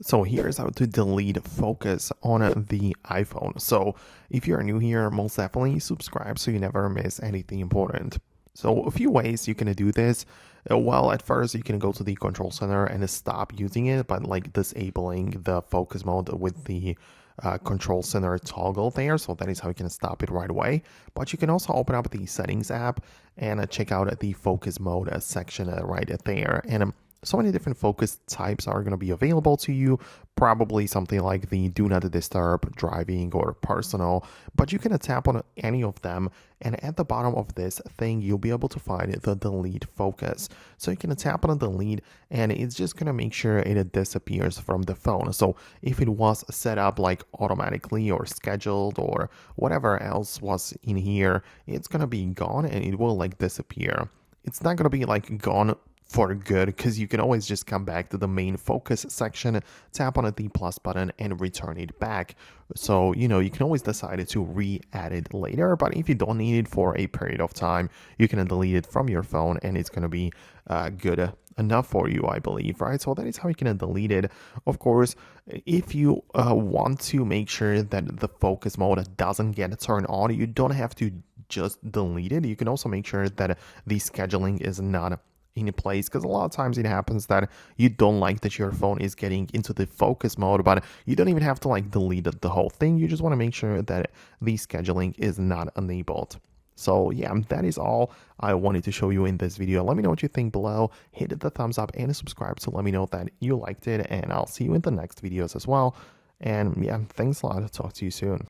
So here's how to delete focus on the iPhone. So if you're new here, most definitely subscribe so you never miss anything important. So a few ways you can do this. Well, at first you can go to the control center and stop using it, but like disabling the focus mode with the control center toggle there. So that is how you can stop it right away. But you can also open up the settings app and check out the focus mode section right there. And so many different focus types are going to be available to you. Probably something like the do not disturb, driving, or personal, but you can tap on any of them, and at the bottom of this thing you'll be able to find the delete focus. So you can tap on delete and it's just going to make sure it disappears from the phone. So if it was set up like automatically or scheduled or whatever else was in here, it's going to be gone and it will like disappear. It's not going to be like gone for good, because you can always just come back to the main focus section, tap on the plus button and return it back. So you can always decide to re-add it later, but if you don't need it for a period of time, you can delete it from your phone and it's going to be good enough for you, I believe, right? So that is how you can delete it. Of course, if you want to make sure that the focus mode doesn't get turned on, you don't have to just delete it. You can also make sure that the scheduling is not in place, because a lot of times it happens that you don't like that your phone is getting into the focus mode, but you don't even have to like delete the whole thing. You just want to make sure that the scheduling is not enabled. So yeah, that is all I wanted to show you in this video. Let me know what you think below. Hit the thumbs up and subscribe to let me know that you liked it, and I'll see you in the next videos as well. And yeah, thanks a lot. Talk to you soon.